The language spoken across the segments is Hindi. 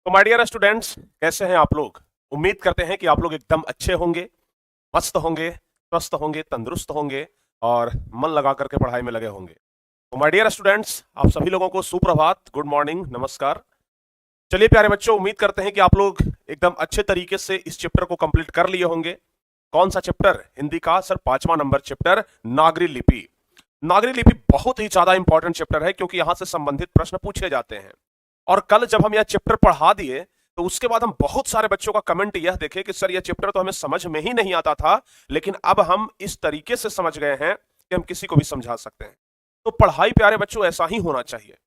तो माय डियर स्टूडेंट्स, कैसे हैं आप लोग। उम्मीद करते हैं कि आप लोग एकदम अच्छे होंगे, मस्त होंगे, स्वस्थ होंगे, तंदुरुस्त होंगे और मन लगा करके पढ़ाई में लगे होंगे। तो माय डियर स्टूडेंट्स, आप सभी लोगों को सुप्रभात, गुड मॉर्निंग, नमस्कार। चलिए प्यारे बच्चों, उम्मीद करते हैं कि आप लोग एकदम अच्छे तरीके से इस चैप्टर को कंप्लीट कर लिए होंगे। कौन सा चैप्टर? हिंदी का सर 5वां नंबर चैप्टर, नागरी लिपि। नागरी लिपि बहुत ही ज्यादा इंपॉर्टेंट चैप्टर है क्योंकि यहां से संबंधित प्रश्न पूछे जाते हैं। और कल जब हम यह चैप्टर पढ़ा दिए तो उसके बाद हम बहुत सारे बच्चों का कमेंट यह देखे कि सर यह चैप्टर तो हमें समझ में ही नहीं आता था, लेकिन अब हम इस तरीके से समझ गए हैं कि हम किसी को भी समझा सकते हैं। तो पढ़ाई प्यारे बच्चों ऐसा ही होना चाहिए।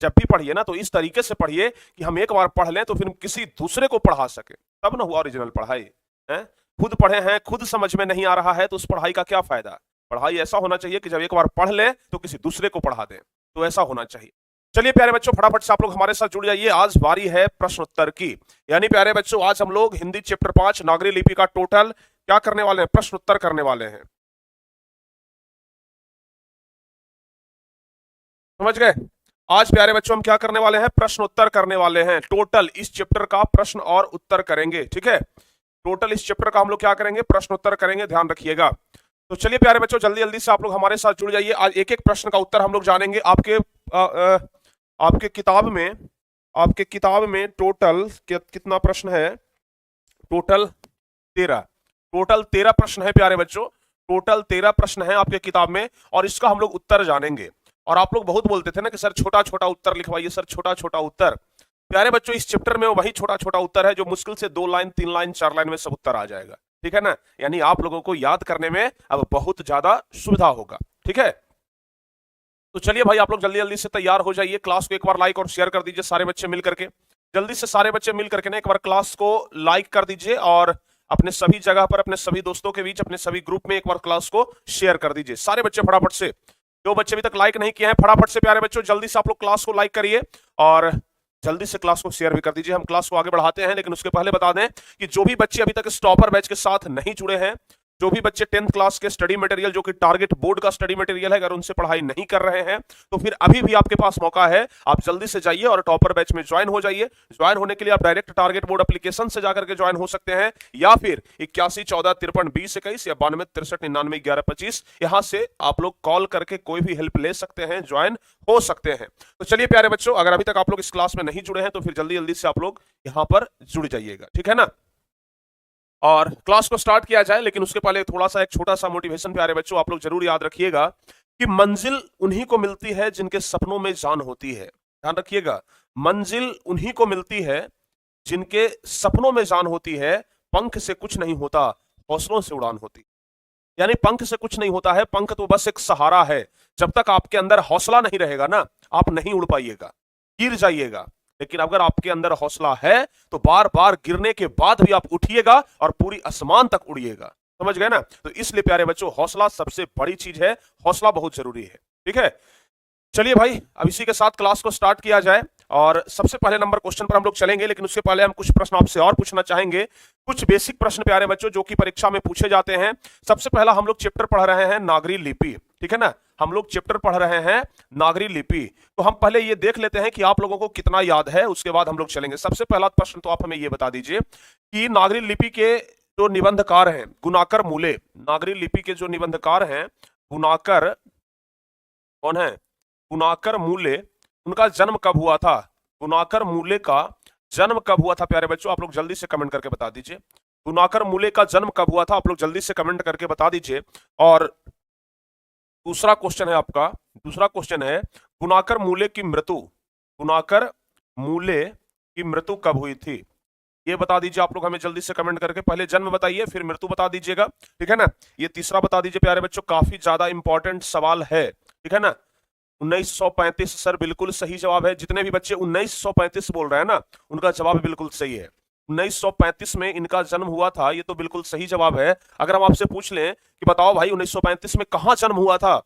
जब भी पढ़िए ना तो इस तरीके से पढ़िए कि हम एक बार पढ़ लें तो फिर हम किसी दूसरे को पढ़ा सके, तब ना हुआ ओरिजिनल पढ़ाई है। खुद पढ़े हैं, खुद समझ में नहीं आ रहा है तो उस पढ़ाई का क्या फायदा। पढ़ाई ऐसा होना चाहिए कि जब एक बार पढ़ लें तो किसी दूसरे को पढ़ा दें, तो ऐसा होना चाहिए। चलिए प्यारे बच्चों, फटाफट से आप लोग हमारे साथ जुड़ जाइए। आज बारी है प्रश्न उत्तर की। यानी प्यारे बच्चों, आज हम लोग हिंदी चैप्टर 5 नागरी लिपि का टोटल क्या करने वाले हैं? प्रश्न उत्तर करने वाले हैं। समझ गए? आज प्यारे बच्चों हम क्या करने वाले हैं? प्रश्न उत्तर करने वाले हैं। टोटल इस चैप्टर का प्रश्न और उत्तर करेंगे, ठीक है। टोटल इस चैप्टर का हम लोग क्या करेंगे? प्रश्न उत्तर करेंगे, ध्यान रखिएगा। तो चलिए प्यारे बच्चों, जल्दी जल्दी से आप लोग हमारे साथ जुड़ जाइए। आज एक एक प्रश्न का उत्तर हम लोग जानेंगे। आपके किताब में, आपके किताब में टोटल कितना प्रश्न है? टोटल 13। टोटल 13 प्रश्न है प्यारे बच्चों। टोटल 13 प्रश्न है आपके किताब में और इसका हम लोग उत्तर जानेंगे। और आप लोग बहुत बोलते थे ना कि सर छोटा छोटा उत्तर लिखवाइए, सर छोटा छोटा उत्तर। प्यारे बच्चों, इस चैप्टर में वही छोटा छोटा उत्तर है जो मुश्किल से 2 लाइन, 3 लाइन, 4 लाइन में सब उत्तर आ जाएगा, ठीक है ना। यानी आप लोगों को याद करने में अब बहुत ज्यादा सुविधा होगा, ठीक है। तो चलिए भाई, आप लोग जल्दी जल्दी से तैयार हो जाइए। क्लास को एक बार लाइक और शेयर कर दीजिए सारे बच्चे मिल करके। जल्दी से सारे बच्चे मिल करके ना एक बार क्लास को लाइक कर दीजिए और अपने सभी जगह पर, अपने सभी दोस्तों के बीच, अपने सभी ग्रुप में एक बार क्लास को शेयर कर दीजिए सारे बच्चे फटाफट से। जो बच्चे अभी तक लाइक नहीं किए हैं, फटाफट से प्यारे बच्चों जल्दी से आप लोग क्लास को लाइक करिए और जल्दी से क्लास को शेयर भी कर दीजिए। हम क्लास को आगे बढ़ाते हैं, लेकिन उसके पहले बता दें कि जो भी बच्चे अभी तक इस टॉपर बैच के साथ नहीं जुड़े हैं, जो भी बच्चे 10th क्लास के स्टडी मटेरियल, जो कि टारगेट बोर्ड का स्टडी मटेरियल है, अगर उनसे पढ़ाई नहीं कर रहे हैं तो फिर अभी भी आपके पास मौका है। आप जल्दी से जाइए और टॉपर बैच में ज्वाइन हो जाइए। ज्वाइन होने के लिए आप डायरेक्ट टारगेट बोर्ड एप्लीकेशन से जाकर के ज्वाइन हो सकते हैं, या फिर 81 14 53 20 21 या 92 63 99 11 25 यहां से आप लोग कॉल करके कोई भी हेल्प ले सकते हैं, ज्वाइन हो सकते हैं। तो चलिए प्यारे बच्चों, अगर अभी तक आप लोग इस क्लास में नहीं जुड़े हैं तो फिर जल्दी जल्दी से आप लोग यहां पर जुड़ जाइएगा, ठीक है ना। और क्लास को स्टार्ट किया जाए, लेकिन उसके पहले थोड़ा सा एक छोटा सा मोटिवेशन प्यारे बच्चों, आप लोग जरूर याद रखिएगा कि मंजिल उन्हीं को मिलती है जिनके सपनों में जान होती है। ध्यान रखिएगा, मंजिल उन्हीं को मिलती है जिनके सपनों में जान होती है। पंख से कुछ नहीं होता, हौसलों से उड़ान होती। यानी पंख से कुछ नहीं होता है, पंख तो बस एक सहारा है। जब तक आपके अंदर हौसला नहीं रहेगा ना, आप नहीं उड़ पाइएगा, गिर जाइएगा। लेकिन अगर आपके अंदर हौसला है तो बार बार गिरने के बाद भी आप उठिएगा और पूरी आसमान तक उड़िएगा। समझ गए ना। तो इसलिए प्यारे बच्चों, हौसला सबसे बड़ी चीज है, हौसला बहुत जरूरी है, ठीक है। चलिए भाई, अब इसी के साथ क्लास को स्टार्ट किया जाए और सबसे पहले नंबर क्वेश्चन पर हम लोग चलेंगे, लेकिन उससे पहले हम कुछ प्रश्न आपसे और पूछना चाहेंगे। कुछ बेसिक प्रश्न प्यारे बच्चों जो कि परीक्षा में पूछे जाते हैं। सबसे पहला हम लोग चैप्टर पढ़ रहे हैं नागरी लिपि, ठीक है ना। हम लोग चैप्टर पढ़ रहे हैं नागरी लिपि। तो हम पहले ये देख लेते हैं कि आप लोगों को कितना याद है, उसके बाद हम लोग चलेंगे। सबसे पहला प्रश्न तो आप हमें ये बता दीजिए कि नागरी लिपि के जो निबंधकार हैं गुणाकर मूले, नागरी लिपि के जो निबंधकार हैं गुणाकर, कौन है? गुणाकर मूले। उनका जन्म कब हुआ था? गुणाकर मूले का जन्म कब हुआ था प्यारे बच्चों? आप लोग जल्दी से कमेंट करके बता दीजिए। गुणाकर मूले का जन्म कब हुआ था? आप लोग जल्दी से कमेंट करके बता दीजिए। और दूसरा क्वेश्चन है आपका, दूसरा क्वेश्चन है गुणाकर मूले की मृत्यु, गुणाकर मूले की मृत्यु कब हुई थी? ये बता दीजिए आप लोग हमें जल्दी से कमेंट करके। पहले जन्म बताइए, फिर मृत्यु बता दीजिएगा, ठीक है ना। ये तीसरा बता दीजिए प्यारे बच्चों, काफी ज्यादा इंपॉर्टेंट सवाल है, ठीक है ना। 1935 सर बिल्कुल सही जवाब है। जितने भी बच्चे 1935 बोल रहे हैं ना, उनका जवाब बिल्कुल सही है। 1935 में इनका जन्म हुआ था, ये तो बिल्कुल सही जवाब है। अगर हम आपसे पूछ लें कि बताओ भाई 1935 में कहां जन्म हुआ था,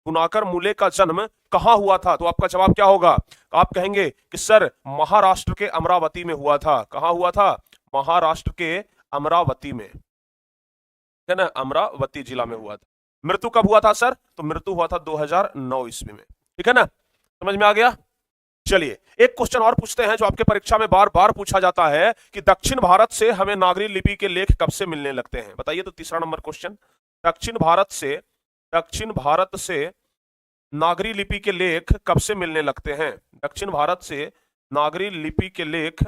गुणाकर मूले का जन्म कहां हुआ था, तो आपका जवाब क्या होगा? आप कहेंगे कि सर महाराष्ट्र के अमरावती में हुआ था। कहां हुआ था? महाराष्ट्र के अमरावती में, है ना, अमरावती जिला में हुआ था। मृत्यु कब हुआ था सर? तो मृत्यु हुआ था 2009 ईस्वी में, ठीक है ना। समझ में आ गया? चलिए एक क्वेश्चन और पूछते हैं जो आपके परीक्षा में बार बार पूछा जाता है कि दक्षिण भारत से हमें नागरी लिपि के लेख कब से मिलने लगते हैं? बताइए तो तीसरा नंबर क्वेश्चन, दक्षिण भारत से नागरी लिपि के लेख कब से मिलने लगते हैं? दक्षिण भारत से नागरी लिपि के लेख,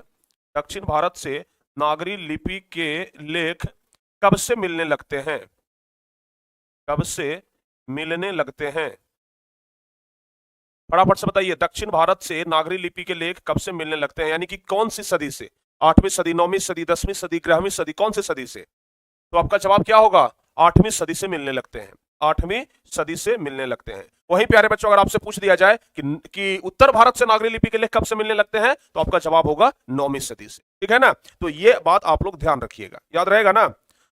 दक्षिण भारत से नागरी लिपि के लेख कब से मिलने लगते हैं? कब से मिलने लगते हैं? फटाफट से बताइए, दक्षिण भारत से नागरी लिपि के लेख कब से मिलने लगते हैं, यानी कि कौन सी सदी से? 8वीं सदी, 9वीं सदी, 10वीं सदी, 11वीं सदी, कौन सी सदी से? तो आपका जवाब क्या होगा? 8वीं सदी से मिलने लगते हैं, 8वीं सदी से मिलने लगते हैं। वहीं प्यारे बच्चों अगर आपसे पूछ दिया जाए कि उत्तर भारत से नागरी लिपि के लेख कब से मिलने लगते हैं, तो आपका जवाब होगा 9वीं सदी से। ठीक है ना? तो ये बात आप लोग ध्यान रखिएगा, याद रहेगा ना?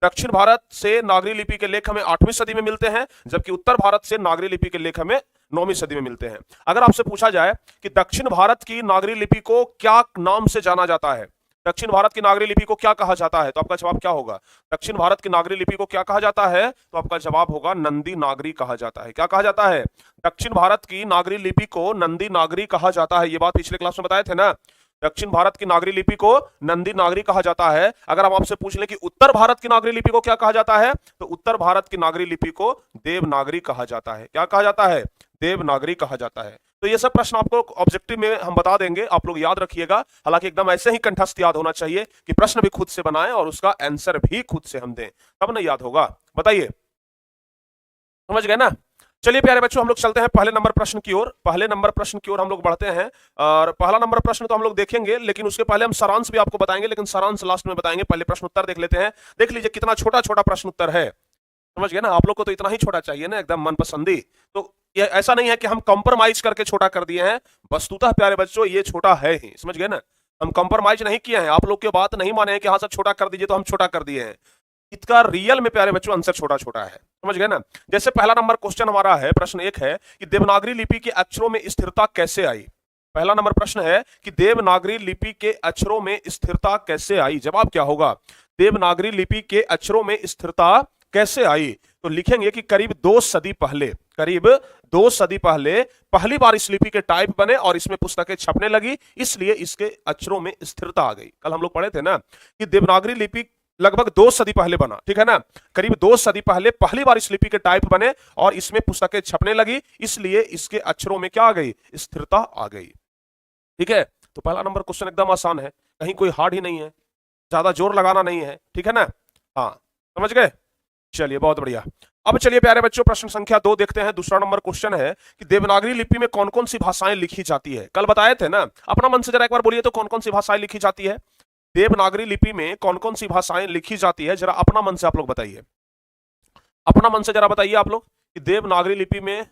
दक्षिण भारत से नागरी लिपि के लेख हमें 8वीं सदी में मिलते हैं, जबकि उत्तर भारत से नागरी लिपि के लेख हमें 9वीं सदी में मिलते हैं। अगर आपसे पूछा जाए कि दक्षिण भारत की नागरी लिपि को क्या नाम से जाना जाता है, दक्षिण भारत की नागरी लिपि को क्या कहा जाता है, तो आपका जवाब क्या होगा? दक्षिण भारत की नागरी लिपि को क्या कहा जाता है? तो आपका जवाब होगा नंदी नागरी कहा जाता है। क्या कहा जाता है? दक्षिण भारत की नागरी लिपि को नंदी नागरी कहा जाता है। ये बात पिछले क्लास में बताए थे ना, दक्षिण भारत की नागरी लिपि को नंदी नागरी कहा जाता है। अगर हम आपसे पूछ लें कि उत्तर भारत की नागरी लिपि को क्या कहा जाता है, तो उत्तर भारत की नागरी लिपि को देवनागरी कहा जाता है। क्या कहा जाता है? देवनागरी कहा जाता है। तो ये सब प्रश्न आपको ऑब्जेक्टिव में हम बता देंगे, आप लोग याद रखिएगा। हालांकि एकदम ऐसे ही कंठस्थ याद होना चाहिए कि प्रश्न भी खुद से बनाएं और उसका आंसर भी खुद से हम दें, तब ना याद होगा। बताइए, समझ गए ना? चलिए प्यारे बच्चों, हम लोग चलते हैं पहले नंबर प्रश्न की ओर। पहले नंबर प्रश्न की ओर हम लोग बढ़ते हैं, और पहला नंबर प्रश्न तो हम लोग देखेंगे, लेकिन उसके पहले हम सारांश भी आपको बताएंगे, लेकिन सारांश लास्ट में बताएंगे। पहले प्रश्न उत्तर देख लेते हैं। देख लीजिए कितना छोटा छोटा प्रश्न उत्तर है, समझ गए ना? आप लोग को तो इतना ही छोटा चाहिए ना, एकदम मनपसंदी। तो ये ऐसा नहीं है कि हम कॉम्प्रोमाइज करके छोटा कर दिए हैं, वस्तुतः प्यारे बच्चों ये छोटा है ही, समझ गए ना? हम कॉम्प्रोमाइज नहीं किए हैं, आप लोग की बात नहीं माने हैं कि हाँ सर छोटा कर दीजिए, तो हम छोटा कर दिए हैं। इसका रियल में प्यारे बच्चों आंसर छोटा छोटा है, समझ गए ना? जैसे पहला नंबर क्वेश्चन हमारा है, प्रश्न 1 है कि देवनागरी लिपि के अक्षरों में स्थिरता कैसे आई? पहला नंबर प्रश्न है कि देवनागरी लिपि के अक्षरों में स्थिरता कैसे आई? जवाब क्या होगा? देवनागरी लिपि के अक्षरों में स्थिरता कैसे आई? तो लिखेंगे कि करीब 2 सदी पहले पहली बार इस लिपि के टाइप बने और इसमें पुस्तकें छपने लगी, इसलिए इसके अक्षरों में स्थिरता आ गई। कल हम लोग पढ़े थे ना कि देवनागरी लिपि लगभग 2 सदी पहले बना, ठीक है ना? करीब 2 सदी पहले पहली बार इस लिपि के टाइप बने और इसमें पुस्तकें छपने लगी, इसलिए इसके अक्षरों में क्या आ गई? स्थिरता आ गई। ठीक है? तो पहला नंबर क्वेश्चन एकदम आसान है, कहीं कोई हार्ड ही नहीं है, ज्यादा जोर लगाना नहीं है, ठीक है ना? हाँ, समझ गए? चलिए बहुत बढ़िया। अब चलिए प्यारे बच्चों, प्रश्न संख्या 2 देखते हैं। दूसरा नंबर क्वेश्चन है कि देवनागरी लिपि में कौन कौन सी भाषाएं लिखी जाती है? कल बताए थे ना, अपना मन से जरा एक बार बोलिए तो कौन कौन सी भाषाएं लिखी जाती है? देवनागरी लिपि में कौन कौन सी भाषाएं लिखी जाती है, जरा अपना मन से आप लोग बताइए, अपना मन से जरा बताइए आप लोग कि देवनागरी लिपि में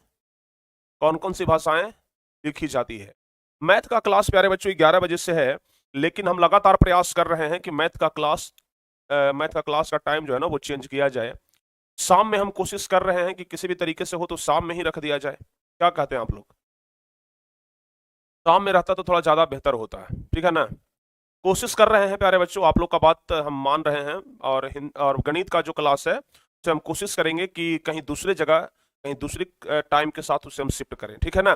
कौन कौन सी भाषाएं लिखी जाती है। मैथ का क्लास प्यारे बच्चों 11 बजे से है, लेकिन हम लगातार प्रयास कर रहे हैं कि मैथ का क्लास का टाइम जो है ना वो चेंज किया जाए। शाम में हम कोशिश कर रहे हैं कि किसी भी तरीके से हो तो शाम में ही रख दिया जाए। क्या कहते हैं आप लोग? शाम में रहता तो थोड़ा ज्यादा बेहतर होता है, ठीक है ना? कोशिश कर रहे हैं प्यारे बच्चों, आप लोग का बात हम मान रहे हैं, और गणित का जो क्लास है उसे हम कोशिश करेंगे कि कहीं दूसरे जगह, कहीं दूसरी टाइम के साथ उसे हम शिफ्ट करें, ठीक है ना?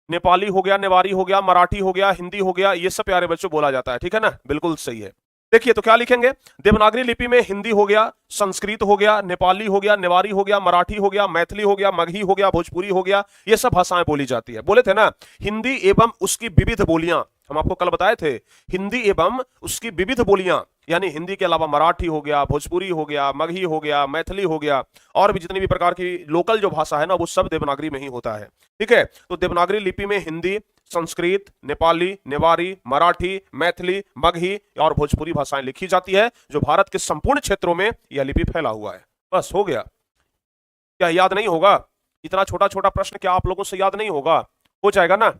नेपाली हो गया, नेवारी हो गया, मराठी हो गया, हिंदी हो गया, ये सब प्यारे बच्चों बोला जाता है, ठीक है ना? बिल्कुल सही है। देखिए तो क्या लिखेंगे? देवनागरी लिपि में हिंदी हो गया, संस्कृत हो गया, नेपाली हो गया, नेवारी हो गया, मराठी हो गया, मैथिली हो गया, मगही हो गया, भोजपुरी हो गया, ये सब भाषाएं बोली जाती है। बोले थे ना, हिंदी एवं उसकी विविध बोलियां, हम आपको कल बताए थे, हिंदी एवं उसकी विविध बोलियां, यानी हिंदी के अलावा मराठी हो गया, भोजपुरी हो गया, मगही हो गया, मैथिली हो गया, और भी जितनी भी प्रकार की लोकल जो भाषा है ना वो सब देवनागरी में ही होता है, ठीक है? तो देवनागरी लिपि में हिंदी, संस्कृत, नेपाली, नेवारी, मराठी, मैथिली, मगही और भोजपुरी भाषाएं लिखी जाती है, जो भारत के संपूर्ण क्षेत्रों में यह लिपि फैला हुआ है। बस हो गया। क्या याद नहीं होगा? इतना छोटा छोटा प्रश्न क्या आप लोगों से याद नहीं होगा? हो जाएगा ना?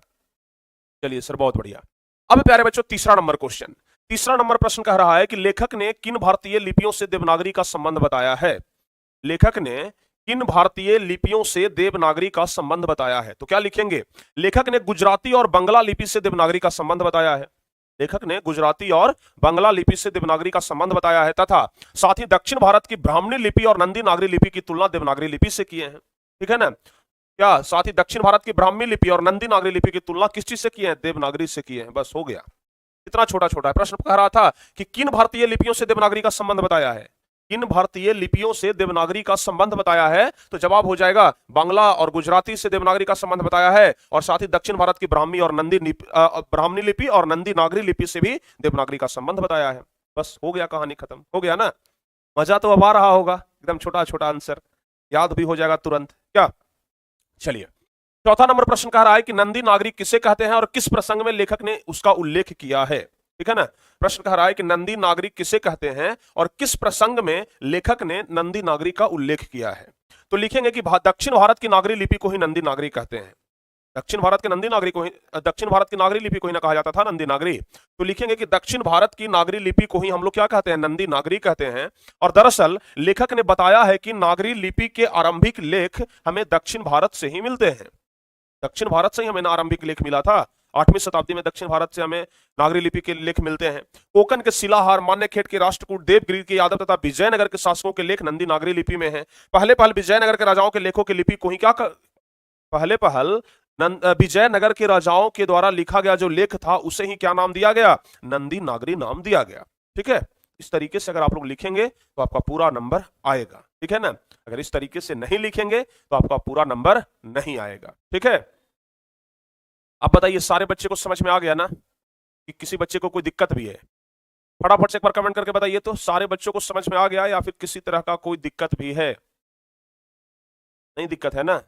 चलिए सर, बहुत बढ़िया। अब प्यारे बच्चों तीसरा नंबर क्वेश्चन, तीसरा नंबर प्रश्न कह रहा है कि लेखक ने किन भारतीय लिपियों से देवनागरी का संबंध बताया है? लेखक ने किन भारतीय लिपियों से देवनागरी का संबंध बताया है? तो क्या लिखेंगे? लेखक ने गुजराती और बंगला लिपि से देवनागरी का संबंध बताया है। लेखक ने गुजराती और बंगला लिपि से देवनागरी का संबंध बताया है, तथा साथ ही दक्षिण भारत की ब्राह्मणी लिपि और नंदी नागरी लिपि की तुलना देवनागरी लिपि से किए हैं, ठीक है ना? क्या साथ ही दक्षिण भारत की ब्राह्मी लिपि और नंदी नागरी लिपि की तुलना किस चीज से की है? देवनागरी से की है। बस हो गया। इतना छोटा छोटा है। प्रश्न कह रहा था कि किन भारतीय लिपियों से देवनागरी का संबंध बताया है? किन भारतीय लिपियों से देवनागरी का संबंध बताया है? तो जवाब हो जाएगा बांग्ला और गुजराती से देवनागरी का संबंध बताया है, और साथ ही दक्षिण भारत की ब्राह्मी और ब्राह्मणी लिपि और नंदी नागरी लिपि से भी देवनागरी का संबंध बताया है। बस हो गया, कहानी खत्म हो गया ना। मजा तो अब आ रहा होगा, एकदम छोटा छोटा आंसर याद भी हो जाएगा तुरंत। क्या? चलिए, चौथा नंबर प्रश्न कह रहा है कि नंदी नागरी किसे कहते हैं और किस प्रसंग में लेखक ने उसका उल्लेख किया है? ठीक है ना। प्रश्न कह रहा है कि नंदी नागरी किसे कहते हैं और किस प्रसंग में लेखक ने नंदी नागरी का उल्लेख किया है? तो लिखेंगे कि दक्षिण भारत की नागरी लिपि को ही नंदी नागरी कहते हैं। दक्षिण भारत के नंदी नागरी को ही, दक्षिण भारत की नागरी लिपि को ही ना कहा जाता था नंदी नागरी। तो लिखेंगे कि दक्षिण भारत की नागरी लिपि को ही हम लोग क्या कहते हैं? नंदी नागरी कहते हैं। और दरअसल लेखक ने बताया है कि नागरी लिपि के आरंभिक लेख हमें दक्षिण भारत से ही मिलते हैं। दक्षिण भारत से ही हमें आरंभिक लेख मिला था। 8वीं शताब्दी में दक्षिण भारत से हमें नागरी लिपि के लेख मिलते हैं। कोकन के शिलाहार, मान्यखेट के राष्ट्रकूट, देवगिरी के यादव तथा विजयनगर के शासकों के लेख नंदी नागरी लिपि में हैं। पहले पहल विजयनगर के राजाओं के लेखों की लिपि को ही पहले पहल विजयनगर के राजाओं के द्वारा लिखा गया जो लेख था उसे ही क्या नाम दिया गया? नंदी नागरी नाम दिया गया। ठीक है। इस तरीके से अगर आप लोग लिखेंगे तो आपका पूरा नंबर आएगा। ठीक है ना। अगर इस तरीके से नहीं लिखेंगे तो आपका पूरा नंबर नहीं आएगा। ठीक है। अब बताइए, सारे बच्चे को समझ में आ गया ना कि किसी बच्चे को कोई दिक्कत भी है? फटाफट से एक बार कमेंट करके बताइए तो, सारे बच्चों को समझ में आ गया या फिर किसी तरह का कोई दिक्कत भी है? नहीं दिक्कत है ना?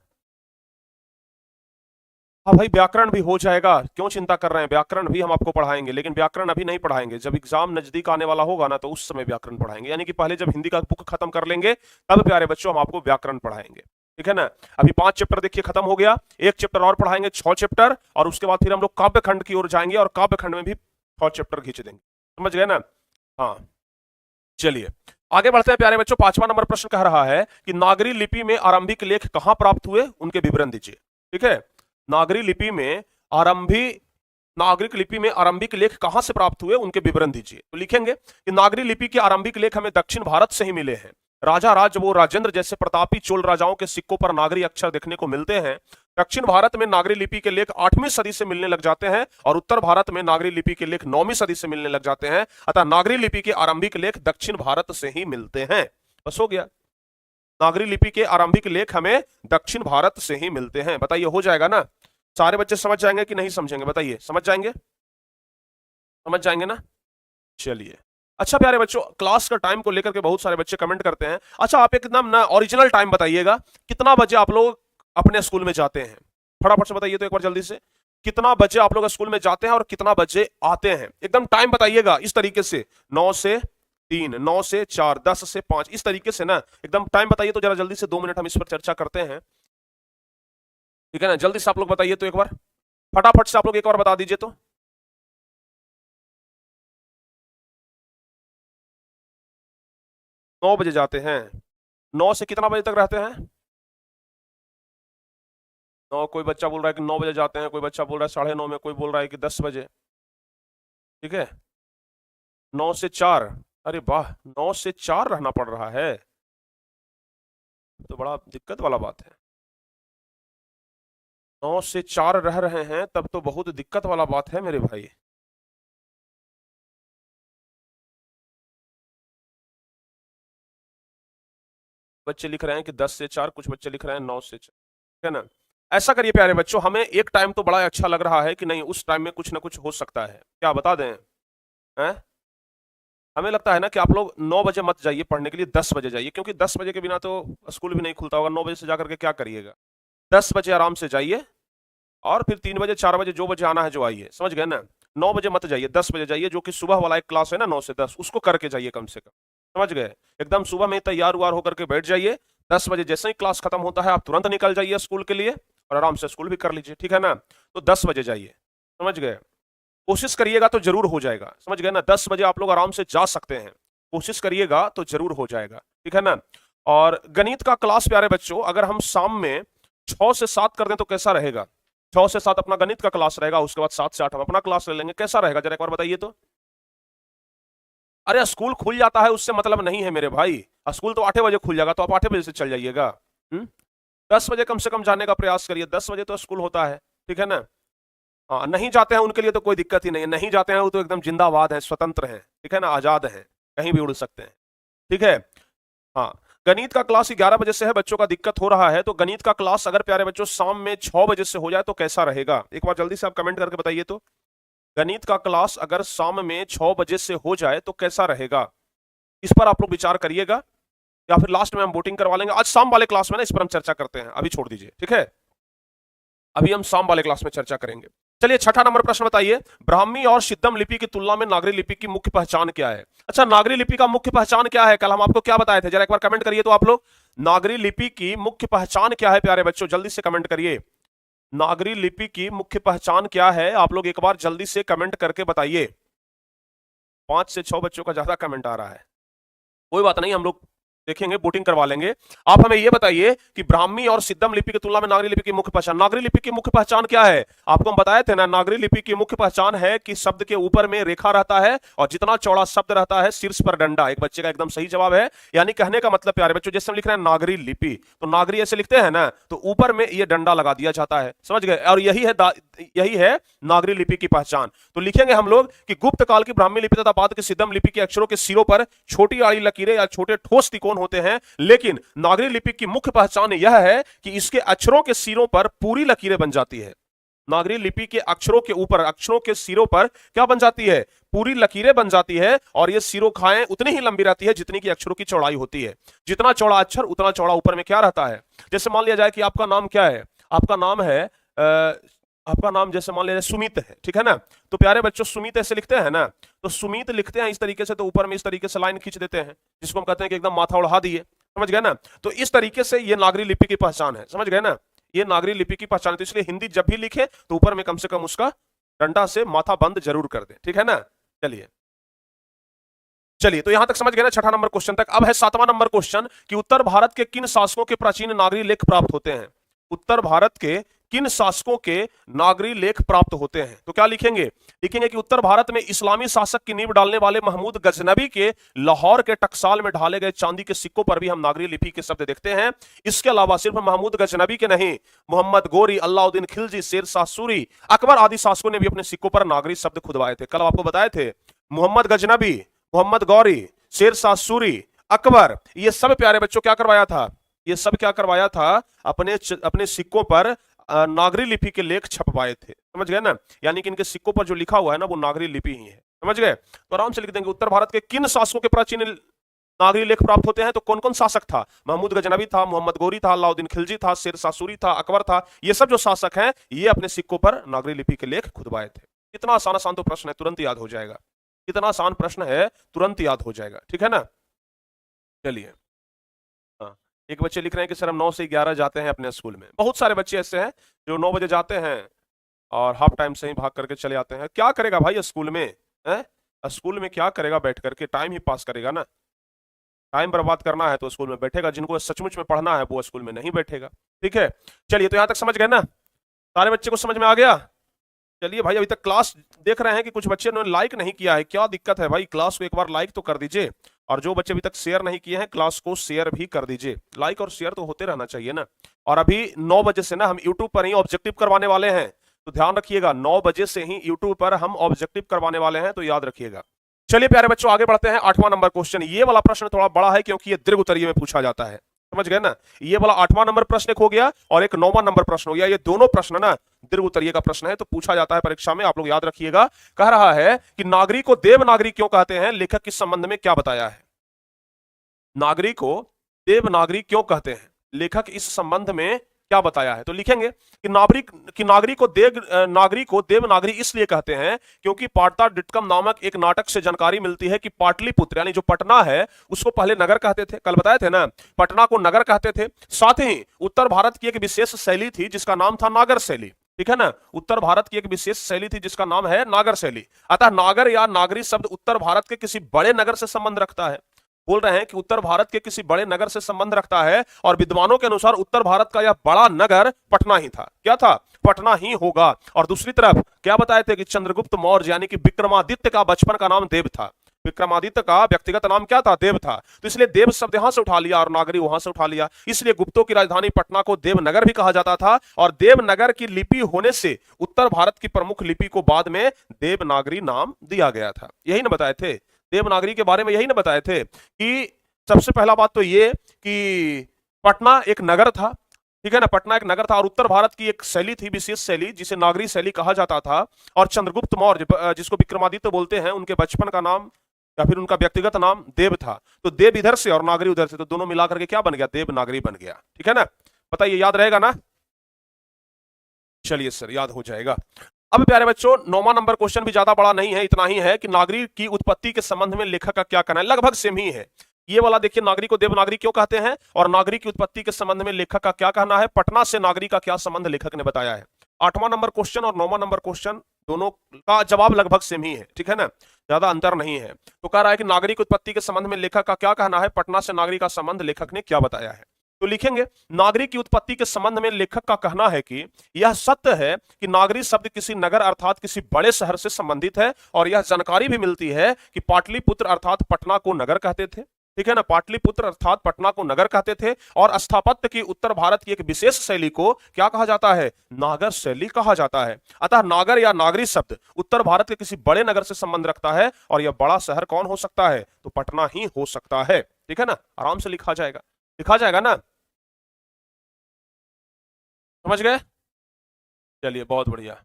हाँ भाई, व्याकरण भी हो जाएगा, क्यों चिंता कर रहे हैं? व्याकरण भी हम आपको पढ़ाएंगे, लेकिन व्याकरण अभी नहीं पढ़ाएंगे। जब एग्जाम नजदीक आने वाला होगा ना तो उस समय व्याकरण पढ़ाएंगे। यानी कि पहले जब हिंदी का बुक खत्म कर लेंगे तब प्यारे बच्चों हम आपको व्याकरण पढ़ाएंगे। ठीक है ना। अभी 5 चैप्टर देखिए खत्म हो गया, एक चैप्टर और पढ़ाएंगे, 6 चैप्टर, और उसके बाद फिर हम लोग काव्य खंड की ओर जाएंगे और काव्य खंड में भी 6 चैप्टर खींच देंगे। समझ गए ना? हाँ, चलिए आगे बढ़ते हैं प्यारे बच्चों। 5वां नंबर प्रश्न कह रहा है कि नागरी लिपि में आरंभिक लेख कहां प्राप्त हुए, उनके विवरण दीजिए। ठीक है। नागरी लिपि में आरंभिक नागरिक लिपि में आरंभिक लेख कहां से प्राप्त हुए, उनके विवरण दीजिए। तो लिखेंगे कि नागरी लिपि के आरंभिक लेख हमें दक्षिण भारत से ही मिले हैं। राजा राज वो राजेंद्र जैसे प्रतापी चोल राजाओं के सिक्कों पर नागरी अक्षर देखने को मिलते हैं। दक्षिण भारत में नागरी लिपि के लेख 8वीं सदी से मिलने लग जाते हैं और उत्तर भारत में नागरी लिपि के लेख 9वीं सदी से मिलने लग जाते हैं। अतः नागरी लिपि के आरंभिक लेख दक्षिण भारत से ही मिलते हैं। बस हो गया। नागरी लिपि के आरंभिक लेख हमें दक्षिण भारत से ही मिलते हैं। बताइए, हो जाएगा ना? सारे बच्चे समझ जाएंगे कि नहीं समझेंगे? बताइए, समझ जाएंगे? समझ जाएंगे ना? चलिए। अच्छा प्यारे बच्चों, क्लास का टाइम को लेकर के बहुत सारे बच्चे कमेंट करते हैं। अच्छा, आप एकदम ना ओरिजिनल टाइम बताइएगा, कितना बजे आप लोग अपने स्कूल में जाते हैं? फटाफट से बताइए तो एक बार जल्दी से, कितना बजे आप लोग स्कूल में जाते हैं और कितना बजे आते हैं? एकदम टाइम बताइएगा इस तरीके से, 9 से 3, 9 से 4, 10 से 5, इस तरीके से ना एकदम टाइम बताइए तो जरा जल्दी से। 2 मिनट हम इस पर चर्चा करते हैं। ठीक है ना। जल्दी से आप लोग बताइए तो एक बार, फटाफट से आप लोग एक बार बता दीजिए तो। 9 बजे जाते हैं। 9 से कितना बजे तक रहते हैं? 9, कोई बच्चा बोल रहा है कि 9 बजे जाते हैं, कोई बच्चा बोल रहा है 9:30 में, कोई बोल रहा है कि 10 बजे। ठीक है। 9 से 4, अरे वाह, 9 से 4 रहना पड़ रहा है, तो बड़ा दिक्कत वाला बात है। 9 से 4 रह रहे हैं तब तो बहुत दिक्कत वाला बात है मेरे भाई। बच्चे लिख रहे हैं कि 10 से 4, कुछ बच्चे लिख रहे हैं 9 से 4। है ना। ऐसा करिए प्यारे बच्चों, हमें एक टाइम तो बड़ा अच्छा लग रहा है कि नहीं, उस टाइम में कुछ ना कुछ हो सकता है, क्या बता दें? हैं? हमें लगता है ना कि आप लोग 9 बजे मत जाइए पढ़ने के लिए, 10 बजे जाइए, क्योंकि 10 बजे के बिना तो स्कूल भी नहीं खुलता होगा। 9 बजे से जाकर के क्या करिएगा? 10 बजे आराम से जाइए और फिर 3 बजे 4 बजे जो बजे आना है जो आइए। समझ गए ना? 9 बजे मत जाइए, 10 बजे जाइए, जो कि सुबह वाला एक क्लास है ना 9 से 10, उसको करके जाइए कम से कम। समझ गए? एकदम सुबह में तैयार उयार होकर के बैठ जाइए। 10 बजे जैसे ही क्लास खत्म होता है आप तुरंत निकल जाइए स्कूल के लिए और आराम से स्कूल भी कर लीजिए। ठीक है ना। तो 10 बजे जाइए। समझ गए? कोशिश करिएगा तो जरूर हो जाएगा। समझ गए ना? 10 बजे आप लोग आराम से जा सकते हैं, कोशिश करिएगा तो जरूर हो जाएगा। ठीक है ना। और गणित का क्लास प्यारे बच्चों अगर हम शाम में 6 से 7 कर दें तो कैसा रहेगा? 6 से 7 अपना गणित का क्लास रहेगा, उसके बाद 7 से 8 हम अपना क्लास ले लेंगे, कैसा रहेगा? जरा एक बार बताइए तो। अरे स्कूल खुल जाता है उससे मतलब नहीं है मेरे भाई, स्कूल तो 8 बजे खुल जाएगा, तो आप 8 बजे से चल जाइएगा। 10 बजे कम से कम जाने का प्रयास करिए, 10 बजे तो स्कूल होता है, ठीक है ना। हाँ, नहीं जाते हैं उनके लिए तो कोई दिक्कत ही नहीं है, नहीं जाते हैं वो तो एकदम जिंदाबाद है, स्वतंत्र है, ठीक है ना, आजाद है, कहीं भी उड़ सकते हैं, ठीक है। हाँ, गणित का क्लास 11 बजे से है, बच्चों का दिक्कत हो रहा है, तो गणित का क्लास अगर प्यारे बच्चों शाम में 6 बजे से हो जाए तो कैसा रहेगा, एक बार जल्दी से आप कमेंट करके बताइए तो। गणित का क्लास अगर शाम में 6 बजे से हो जाए तो कैसा रहेगा, इस पर आप लोग विचार करिएगा, या फिर लास्ट में हम वोटिंग करवा लेंगे। आज शाम वाले क्लास में ना इस पर हम चर्चा करते हैं, अभी छोड़ दीजिए, ठीक है, अभी हम शाम वाले क्लास में चर्चा करेंगे। चलिए, छठा नंबर प्रश्न बताइए, ब्राह्मी और सिद्धम लिपि की तुलना में नागरी लिपि की मुख्य पहचान क्या है। अच्छा, नागरी लिपि का मुख्य पहचान क्या है, कल हम आपको क्या बताए थे, जरा एक बार कमेंट करिए तो आप लोग। नागरी लिपि की मुख्य पहचान क्या है प्यारे बच्चों, जल्दी से कमेंट करिए। नागरी लिपि की मुख्य पहचान क्या है, आप लोग एक बार जल्दी से कमेंट करके बताइए। 5 से 6 बच्चों का ज्यादा कमेंट आ रहा है, कोई बात नहीं, हम लोग देखेंगे, वोटिंग करवा लेंगे। आप हमें यह बताइए कि ब्राह्मी और सिद्धम लिपि की तुलना में नागरी लिपि की मुख्य पहचान, नागरी लिपि की मुख्य पहचान क्या है, आपको हम बताए थे ना, नागरी लिपि की मुख्य पहचान है कि शब्द के ऊपर में रेखा रहता है और जितना चौड़ा शब्द रहता है शीर्ष पर डंडा। एक बच्चे का एकदम सही जवाब है, यानी कहने का मतलब प्यारे बच्चों, जैसे हम लिख रहे हैं नागरी लिपि, तो नागरी ऐसे लिखते हैं ना, तो ऊपर में ये डंडा लगा दिया जाता है, समझ गए, और यही है नागरी लिपि की पहचान। तो लिखेंगे हम लोग कि गुप्त काल की ब्राह्मी लिपि तथा बाद की सिद्धम लिपि के अक्षरों के सिरों पर छोटी आड़ी लकीरें या छोटे ठोस त्रिकोण होते हैं, लेकिन नागरी लिपि की मुख्य पहचान यह है कि इसके अक्षरों के सिरों पर पूरी लकीरें बन जाती है। नागरी लिपि के अक्षरों के ऊपर, अक्षरों के सिरों पर क्या बन जाती है, पूरी लकीरें बन जाती है, और ये सिरोखाएं उतनी ही लंबी रहती है जितनी की अक्षरों की चौड़ाई होती है। जितना चौड़ा अक्षर उतना चौड़ा ऊपर में क्या रहता है। जैसे मान लिया जाए कि आपका नाम क्या है, आपका नाम है आपका नाम जैसे मान लिया जाए सुमित है, ठीक है ना, तो प्यारे बच्चों सुमित ऐसे लिखते हैं ना, तो सुमित लिखते हैं इस तरीके से, तो ऊपर में इस तरीके से लाइन खींच देते हैं, जिसको हम कहते हैं कि एकदम माथा उड़ा दिए, समझ गए ना। तो इस तरीके से ये नागरी लिपि की पहचान है, समझ गए ना, ये नागरी लिपि की पहचान है। तो इसलिए हिंदी जब भी लिखे तो ऊपर में कम से कम उसका डंडा से माथा बंद जरूर कर दे, ठीक है ना। चलिए चलिए, तो यहां तक समझ गए ना, छठा नंबर क्वेश्चन तक। अब है 7वां नंबर क्वेश्चन कि उत्तर भारत के किन शासकों के प्राचीन नागरी लेख प्राप्त होते हैं। उत्तर भारत के किन शासकों के नागरी लेख प्राप्त होते हैं, तो क्या लिखेंगे, लिखेंगे कि उत्तर भारत में इस्लामी शासक की नींव डालने वाले महमूद गजनबी के लाहौर के टकसाल में ढाले गए चांदी के सिक्कों पर भी हम नागरी लिपि के शब्द देखते हैं। इसके अलावा सिर्फ महमूद गजनबी के नहीं, मोहम्मद गोरी, अलाउद्दीन खिलजी, शेर शाह सूरी, अकबर आदि शासकों ने भी अपने सिक्कों पर नागरी शब्द खुदवाए थे। कल आपको बताए थे, मोहम्मद गजनबी, मोहम्मद गौरी, शेर शाह सूरी, अकबर, ये सब प्यारे बच्चों क्या करवाया था, ये सब क्या करवाया था, अपने सिक्कों पर नागरी लिपि के लेख छपवाए थे, समझ गए ना, यानी कि इनके सिक्कों पर जो लिखा हुआ है ना वो नागरी लिपि ही है, समझ गए। तो आराम से लिख देंगे, उत्तर भारत के किन शासकों के प्राचीन नागरी लेख प्राप्त होते हैं, तो कौन कौन शासक था, महमूद गजनबी था, मोहम्मद गोरी था, अलाउद्दीन खिलजी था, शेर शाह सूरी था, अकबर था, ये सब जो शासक हैं ये अपने सिक्कों पर नागरी लिपि के लेख खुदवाए थे। कितना आसान आसान तो प्रश्न है, तुरंत याद हो जाएगा, कितना आसान प्रश्न है, तुरंत याद हो जाएगा, ठीक है ना। चलिए, हाँ, एक बच्चे लिख रहे हैं कि सर हम 9 से 11 जाते हैं अपने स्कूल में। बहुत सारे बच्चे ऐसे हैं जो 9 बजे जाते हैं और हाफ टाइम से ही भाग करके चले आते हैं। क्या करेगा भाई स्कूल में, है स्कूल में क्या करेगा, बैठ करके टाइम ही पास करेगा ना। टाइम बर्बाद करना है तो स्कूल में बैठेगा, जिनको सचमुच में पढ़ना है वो स्कूल में नहीं बैठेगा, ठीक है। चलिए, तो यहां तक समझ गए ना, सारे बच्चे को समझ में आ गया। चलिए भाई, अभी तक क्लास देख रहे हैं कि कुछ बच्चे ने लाइक नहीं किया है, क्या दिक्कत है भाई, क्लास को एक बार लाइक तो कर दीजिए, और जो बच्चे अभी तक शेयर नहीं किए हैं क्लास को शेयर भी कर दीजिए। लाइक और शेयर तो होते रहना चाहिए ना। और अभी 9 बजे से ना हम यूट्यूब पर ही ऑब्जेक्टिव करवाने वाले हैं, तो ध्यान रखिएगा, 9 बजे से ही यूट्यूब पर हम ऑब्जेक्टिव करवाने वाले हैं, तो याद रखिएगा। चलिए प्यारे बच्चों, आगे बढ़ते हैं। 8वां नंबर क्वेश्चन, ये वाला प्रश्न थोड़ा बड़ा है क्योंकि ये दीर्घ उत्तरीय में पूछा जाता है, समझ गए ना। ये वाला 8वां नंबर प्रश्न एक हो गया और एक 9वां नंबर प्रश्न हो गया। ये दोनों प्रश्न ना दीर्घ उत्तरीय का प्रश्न है, तो पूछा जाता है परीक्षा में, आप लोग याद रखिएगा। कह रहा है कि नागरी को देवनागरी क्यों कहते हैं, लेखक किस संबंध में क्या बताया है। नागरी को देवनागरी क्यों कहते हैं, लेखक इस संबंध में क्या बताया है। तो लिखेंगे कि नागरी को देवनागरी इसलिए कहते हैं क्योंकि पाटलिपुत्रम नामक एक नाटक से जानकारी मिलती है कि पाटलिपुत्र यानी जो पटना है उसको पहले नगर कहते थे, कल बताए थे ना, पटना को नगर कहते थे। साथ ही उत्तर भारत की एक विशेष शैली थी जिसका नाम था नागर शैली, ठीक है ना। उत्तर भारत की एक विशेष शैली थी जिसका नाम है नागर शैली। अतः नागर या नागरी शब्द उत्तर भारत के किसी बड़े नगर से संबंध रखता है। बोल रहे हैं कि उत्तर भारत के किसी बड़े नगर से संबंध रखता है, और विद्वानों के अनुसार उत्तर भारत का यह बड़ा नगर पटना ही था। क्या था, पटना ही होगा। और दूसरी तरफ क्या बताए थे कि चंद्रगुप्त मौर्य यानी कि विक्रमादित्य का बचपन का नाम देव था। विक्रमादित्य का व्यक्तिगत नाम क्या था? देव था। तो इसलिए देव शब्द यहां से उठा लिया और नागरी वहां से उठा लिया। इसलिए गुप्तों की राजधानी पटना को देवनगर भी कहा जाता था और देवनगर की लिपि होने से उत्तर भारत की प्रमुख लिपि को बाद में देवनागरी नाम दिया गया था। यही ना बताए थे देवनागरी के बारे में, यही ना बताए थे कि सबसे पहला बात तो ये कि पटना एक नगर था, ठीक है ना, पटना एक नगर था और उत्तर भारत की एक शैली थी, विशेष शैली, जिसे नागरी शैली कहा जाता था। और चंद्रगुप्त मौर्य जिसको विक्रमादित्य बोलते हैं, उनके बचपन का नाम या फिर उनका व्यक्तिगत नाम देव था। तो देव इधर से और नागरी उधर से, तो दोनों मिलाकर के क्या बन गया? देवनागरी बन गया। ठीक है ना, बताइए याद रहेगा ना? चलिए सर, याद हो जाएगा। अब प्यारे बच्चों, 9वां नंबर क्वेश्चन भी ज्यादा बड़ा नहीं है, इतना ही है कि नागरी की उत्पत्ति के संबंध में लेखक का क्या कहना है। लगभग सेम ही है ये वाला। देखिए, नागरी को देवनागरी क्यों कहते हैं और नागरी की उत्पत्ति के संबंध में लेखक का क्या कहना है, पटना से नागरी का क्या संबंध लेखक ने बताया है। 8वां नंबर क्वेश्चन और 9वां नंबर क्वेश्चन दोनों का जवाब लगभग सेम ही है, ठीक है ना, ज्यादा अंतर नहीं है। तो कह रहा है कि नागरी की उत्पत्ति के संबंध में लेखक का क्या कहना है, पटना से नागरी का संबंध लेखक ने क्या बताया है। तो लिखेंगे, नागरी की उत्पत्ति के संबंध में लेखक का कहना है कि यह सत्य है कि नागरी शब्द किसी नगर अर्थात किसी बड़े शहर से संबंधित है और यह जानकारी भी मिलती है कि पाटलिपुत्र अर्थात पटना को नगर कहते थे, ठीक है ना, पाटलिपुत्र अर्थात पटना को नगर कहते थे। और स्थापत्य की उत्तर भारत की एक विशेष शैली को क्या कहा जाता है? नागर शैली कहा जाता है। अतः नागर या नागरी शब्द उत्तर भारत के किसी बड़े नगर से संबंध रखता है और यह बड़ा शहर कौन हो सकता है? तो पटना ही हो सकता है, ठीक है ना, आराम से लिखा जाएगा, लिखा जाएगा ना, समझ गए? चलिए, बहुत बढ़िया।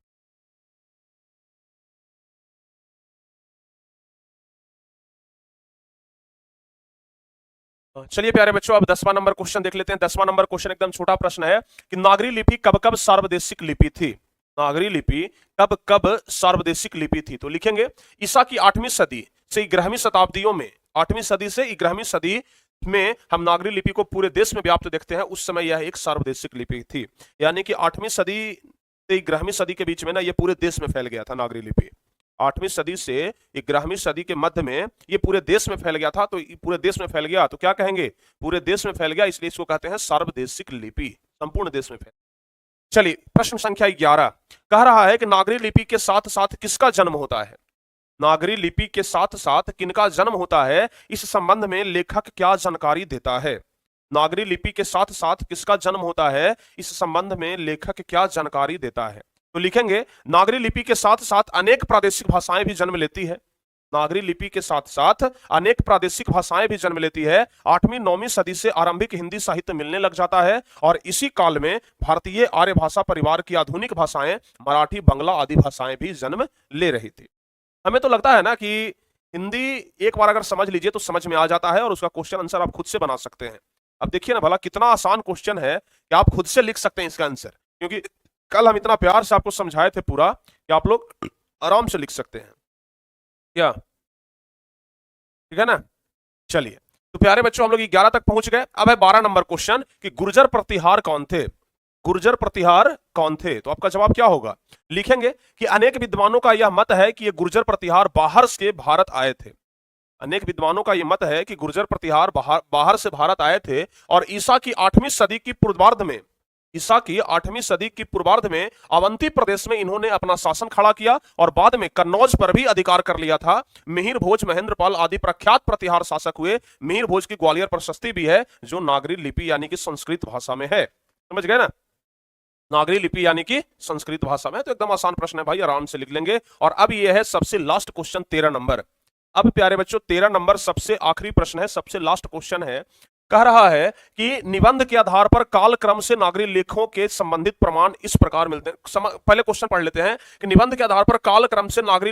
चलिए प्यारे बच्चों, अब 10वां नंबर क्वेश्चन देख लेते हैं। 10वां नंबर क्वेश्चन एकदम छोटा प्रश्न है कि नागरी लिपि कब कब सार्वदेशिक लिपि थी? नागरी लिपि कब कब सार्वदेशिक लिपि थी? तो लिखेंगे, ईसा की 8वीं सदी से 11वीं शताब्दियों में, 8वीं सदी से 11वीं सदी में हम नागरी लिपि को पूरे देश में व्याप्त देखते हैं। उस समय यह एक सार्वदेशिक लिपि थी, यानी कि 8वीं सदी से 11वीं सदी के बीच में ना ये पूरे देश में फैल गया था नागरी लिपि। 8वीं सदी से 11वीं सदी के मध्य में ये पूरे देश में फैल गया था। तो पूरे देश में फैल गया तो क्या कहेंगे? पूरे देश में फैल गया, इसलिए इसको कहते हैं सार्वदेशिक लिपि, संपूर्ण देश में फैल। चलिए, प्रश्न संख्या 11 कह रहा है कि नागरी लिपि के साथ साथ किसका जन्म होता है? नागरी लिपि के साथ साथ किनका जन्म होता है, इस संबंध में लेखक क्या जानकारी देता है? नागरी लिपि के साथ साथ किसका जन्म होता है, इस संबंध में लेखक क्या जानकारी देता है? तो लिखेंगे, नागरी लिपि के साथ साथ अनेक प्रादेशिक भाषाएं भी जन्म लेती है। नागरी लिपि के साथ साथ अनेक प्रादेशिक भाषाएं भी जन्म लेती है। 8वीं 9वीं सदी से आरंभिक हिंदी साहित्य मिलने लग जाता है और इसी काल में भारतीय आर्य भाषा परिवार की आधुनिक भाषाएं मराठी, बंगला आदि भाषाएं भी जन्म ले रही थी। हमें तो लगता है ना कि हिंदी एक बार अगर समझ लीजिए तो समझ में आ जाता है और उसका क्वेश्चन आंसर आप खुद से बना सकते हैं। अब देखिए ना भला, कितना आसान क्वेश्चन है कि आप खुद से लिख सकते हैं इसका आंसर, क्योंकि कल हम इतना प्यार से आपको समझाए थे पूरा कि आप लोग आराम से लिख सकते हैं क्या, ठीक है ना। चलिए, तो प्यारे बच्चों, हम लोग 11 तक पहुंच गए। अब है 12 नंबर क्वेश्चन कि गुर्जर प्रतिहार कौन थे? गुर्जर प्रतिहार कौन थे? तो आपका जवाब क्या होगा? लिखेंगे कि अनेक विद्वानों का यह मत है कि ये गुर्जर प्रतिहार बाहर से भारत आए थे। अनेक विद्वानों का यह मत है कि गुर्जर प्रतिहार बाहर से भारत आए थे और ईसा की 8वीं सदी की पूर्वार्ध में, ईसा की 8वीं सदी की पूर्वार्ध में अवंती प्रदेश में इन्होंने अपना शासन खड़ा किया और बाद में कन्नौज पर भी अधिकार कर लिया था। मिहिर भोज, महेंद्रपाल आदि प्रख्यात प्रतिहार शासक हुए। मिहिर भोज की ग्वालियर प्रशस्ति भी है जो नागरी लिपि यानी कि संस्कृत भाषा में है। समझ गए ना, नागरी लिपि यानी कि संस्कृत भाषा में। तो एकदम आसान प्रश्न है भाई, आराम से लिख लेंगे। और अब यह है सबसे लास्ट क्वेश्चन 13 नंबर। अब प्यारे बच्चों, 13 नंबर सबसे आखिरी प्रश्न है, सबसे लास्ट क्वेश्चन है। कह रहा है कि निबंध के आधार पर काल क्रम से नागरी लेखों के संबंधित प्रमाण इस प्रकार मिलते हैं। पहले क्वेश्चन पढ़ लेते हैं कि निबंध के आधार पर काल क्रम से नागरी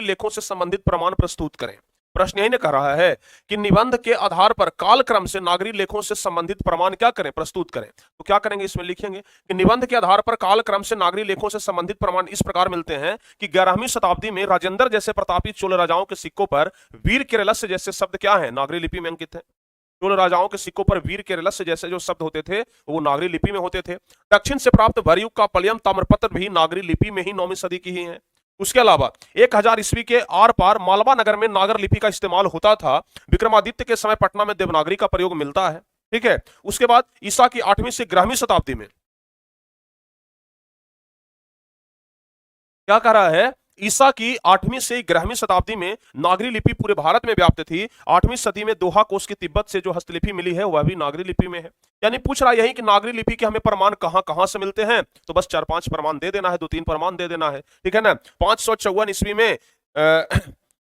लेखों से संबंधित प्रमाण प्रस्तुत करें। प्रश्न यही ने कह रहा है कि निबंध के आधार पर काल क्रम से नागरी लेखों से संबंधित प्रमाण क्या करें? प्रस्तुत करें। तो क्या करेंगे? इसमें लिखेंगे कि निबंध के आधार पर काल क्रम से नागरी लेखों से संबंधित प्रमाण इस प्रकार मिलते हैं कि 11वीं शताब्दी में राजेंद्र जैसे प्रतापी चोल राजाओं के सिक्कों पर वीर केरलस्य जैसे शब्द क्या है? नागरी लिपि में अंकित है। चोल राजाओं के सिक्कों पर वीर केरलस्य जैसे जो शब्द होते थे वो नागरी लिपि में होते थे। दक्षिण से प्राप्त भरयुग का पलयम ताम्रपत्र भी नागरी लिपि में ही 9वीं सदी की ही है। उसके अलावा 1000 ईस्वी के आर पार मालवा नगर में नागर लिपि का इस्तेमाल होता था। विक्रमादित्य के समय पटना में देवनागरी का प्रयोग मिलता है, ठीक है। उसके बाद ईसा की 8वीं से 11वीं शताब्दी में क्या कह रहा है? ईसा की 8वीं से 11वीं शताब्दी में नागरी लिपि पूरे भारत में व्याप्त थी। 8वीं सदी में दोहा कोस की तिब्बत से जो हस्तलिपि मिली है वह भी नागरी लिपि में है। यानी पूछ रहा यही कि नागरी लिपि के हमें प्रमाण कहां कहां से मिलते हैं, तो बस 4-5 प्रमाण दे देना है, 2-3 प्रमाण दे देना है, ठीक है ना। 554 ईस्वी में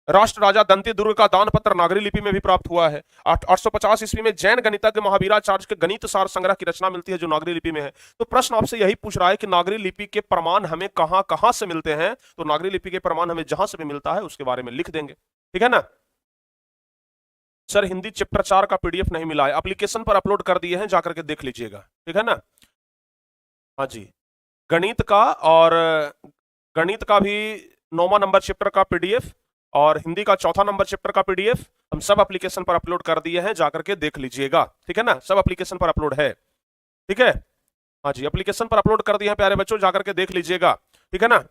राष्ट्र राजा दंती दुर्ग का दान पत्र नागरी लिपि में भी प्राप्त हुआ है। 850 ईस्वी में जैन गणितज्ञ महावीराचार्य के गणित सार संग्रह की रचना मिलती है जो नागरी लिपि में है। तो प्रश्न आपसे यही पूछ रहा है कि नागरी लिपि के प्रमाण हमें कहां कहां से मिलते हैं, तो नागरी लिपि के प्रमाण हमें जहां से भी मिलता है उसके बारे में लिख देंगे, ठीक है ना। सर हिंदी चैप्टर 4 का पीडीएफ नहीं मिला है, एप्लीकेशन पर अपलोड कर दिए हैं, जाकर के देख लीजिएगा, ठीक है ना। हाँ जी, गणित का और गणित का भी 9वां नंबर चैप्टर का पीडीएफ और हिंदी का 4था नंबर चैप्टर का पीडीएफ हम सब एप्लीकेशन पर अपलोड कर दिए हैं, जाकर के देख लीजिएगा, ठीक है ना। सब एप्लीकेशन पर अपलोड है, ठीक है। हाँ जी, एप्लीकेशन पर अपलोड कर दिए हैं प्यारे बच्चों, जाकर के देख लीजिएगा, ठीक है ना।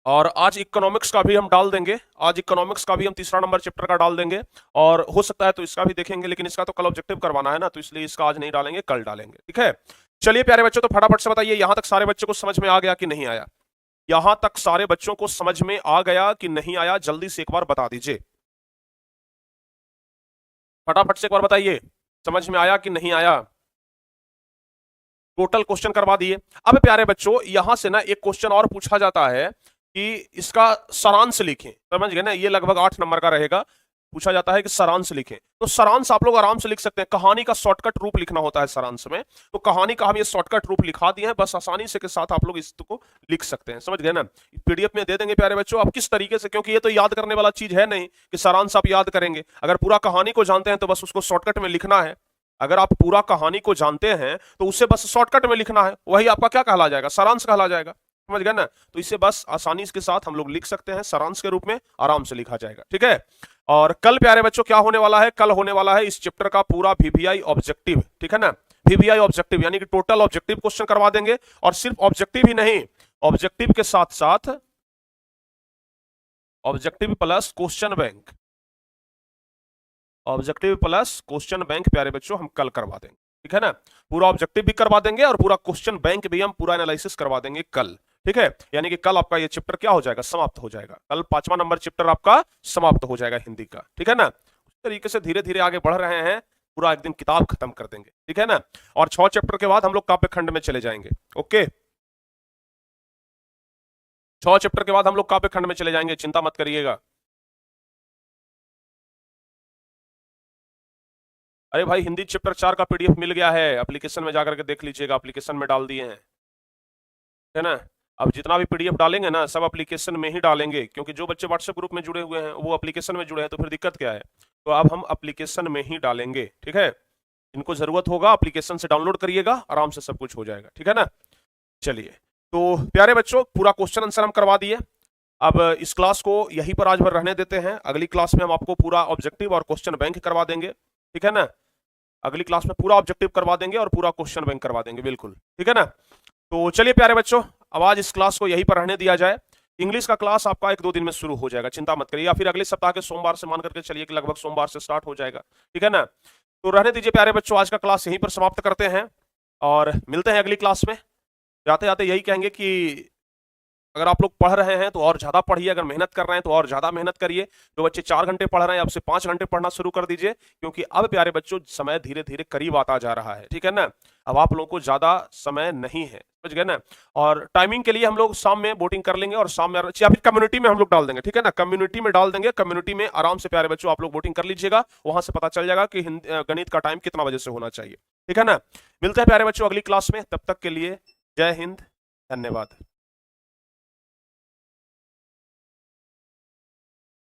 और आज इकोनॉमिक्स का भी हम डाल देंगे, आज इकोनॉमिक्स का भी हम 3रा नंबर चैप्टर का डाल देंगे, और हो सकता है तो इसका भी देखेंगे, लेकिन इसका तो कल ऑब्जेक्टिव करवाना है ना, तो इसलिए इसका आज नहीं डालेंगे, कल डालेंगे, ठीक है। चलिए प्यारे बच्चों, तो फटाफट से बताइए यहां तक सारे बच्चों को समझ में आ गया कि नहीं आया? यहां तक सारे बच्चों को समझ में आ गया कि नहीं आया? जल्दी से एक बार बता दीजिए, फटाफट से एक बार बताइए, समझ में आया कि नहीं आया? टोटल क्वेश्चन करवा दिए। अब प्यारे बच्चों यहां से ना एक क्वेश्चन और पूछा जाता है कि इसका सारांश लिखें, समझ गए ना, ये लगभग 8 नंबर का रहेगा। पूछा जाता है कि सारांश लिखें, तो सारांश आप लोग आराम से लिख सकते हैं, कहानी का शॉर्टकट रूप लिखना होता है सारांश में, तो कहानी का हम ये शॉर्टकट रूप लिखा दिए हैं, बस आसानी से के साथ आप लोग इसको लिख सकते हैं, समझ गए ना। पीडीएफ में दे देंगे प्यारे बच्चों, आप किस तरीके से, क्योंकि ये तो याद करने वाला चीज है नहीं कि सारांश आप याद करेंगे। अगर पूरा कहानी को जानते हैं तो बस उसको शॉर्टकट में लिखना है, अगर आप पूरा कहानी को जानते हैं तो उसे बस शॉर्टकट में लिखना है, वही आपका क्या कहला जाएगा? सारांश कहला जाएगा, समझ गए ना। तो इसे बस आसानी के साथ हम लोग लिख सकते हैं, सारांश के रूप में आराम से लिखा जाएगा, ठीक है। और कल प्यारे बच्चों क्या होने वाला है? कल होने वाला है इस चैप्टर का पूरा वीवीआई ऑब्जेक्टिव, ठीक है ना। वीवीआई ऑब्जेक्टिव यानी कि टोटल ऑब्जेक्टिव क्वेश्चन करवा देंगे, और सिर्फ ऑब्जेक्टिव ही नहीं, ऑब्जेक्टिव के साथ साथ objective plus question bank, objective plus question bank प्यारे बच्चों हम कल करवा देंगे, ठीक है ना। पूरा ऑब्जेक्टिव भी करवा देंगे और पूरा क्वेश्चन बैंक भी हम पूरा एनालिसिस करवा देंगे कल, ठीक है। यानी कि कल आपका ये चैप्टर क्या हो जाएगा? समाप्त हो जाएगा। कल 5वां नंबर चैप्टर आपका समाप्त हो जाएगा हिंदी का, ठीक है ना। उस तरीके से धीरे धीरे आगे बढ़ रहे हैं, पूरा एक दिन किताब खत्म कर देंगे, ठीक है ना। और 6 चैप्टर के बाद हम लोग काव्य खंड में चले जाएंगे, ओके। 6 चैप्टर के बाद हम लोग काव्य खंड में चले जाएंगे, चिंता मत करिएगा। अरे भाई हिंदी चैप्टर 4 का पीडीएफ मिल गया है, एप्लीकेशन में जाकर के देख लीजिएगा, एप्लीकेशन में डाल दिए हैं, है ना। अब जितना भी पीडीएफ डालेंगे ना सब एप्लीकेशन में ही डालेंगे, क्योंकि जो बच्चे व्हाट्सएप ग्रुप में जुड़े हुए हैं वो एप्लीकेशन में जुड़े हैं, तो फिर दिक्कत क्या है? तो अब हम एप्लीकेशन में ही डालेंगे, ठीक है। इनको जरूरत होगा एप्लीकेशन से डाउनलोड करिएगा, आराम से सब कुछ हो जाएगा, ठीक है ना। चलिए तो प्यारे बच्चों पूरा क्वेश्चन आंसर हम करवा दिए। अब इस क्लास को यहीं पर आज भर रहने देते हैं, अगली क्लास में हम आपको पूरा ऑब्जेक्टिव और क्वेश्चन बैंक करवा देंगे, ठीक है ना। अगली क्लास में पूरा ऑब्जेक्टिव करवा देंगे और पूरा क्वेश्चन बैंक करवा देंगे, बिल्कुल, ठीक है ना। तो चलिए प्यारे बच्चों अब आज इस क्लास को यहीं पर रहने दिया जाए। इंग्लिश का क्लास आपका 1-2 दिन में शुरू हो जाएगा, चिंता मत करिए, या फिर अगले सप्ताह के सोमवार से मान करके चलिए कि लगभग सोमवार से स्टार्ट हो जाएगा, ठीक है ना। तो रहने दीजिए प्यारे बच्चों, आज का क्लास यहीं पर समाप्त करते हैं और मिलते हैं अगली क्लास में। जाते जाते यही कहेंगे कि अगर आप लोग पढ़ रहे हैं तो और ज्यादा पढ़िए, अगर मेहनत कर रहे हैं तो और ज्यादा मेहनत करिए। जो बच्चे 4 घंटे पढ़ रहे हैं अब से 5 घंटे पढ़ना शुरू कर दीजिए, क्योंकि अब प्यारे बच्चों समय धीरे धीरे करीब आता जा रहा है, ठीक है ना। अब आप लोगों को ज्यादा समय नहीं है, समझ गए ना। और टाइमिंग के लिए हम लोग शाम में वोटिंग कर लेंगे और शाम में या फिर कम्युनिटी में हम लोग डाल देंगे, ठीक है ना। कम्युनिटी में डाल देंगे, कम्युनिटी में आराम से प्यारे बच्चों आप लोग वोटिंग कर लीजिएगा, वहां से पता चल जाएगा कि गणित का टाइम कितना बजे से होना चाहिए, ठीक है ना। मिलते हैं प्यारे बच्चों अगली क्लास में, तब तक के लिए जय हिंद, धन्यवाद।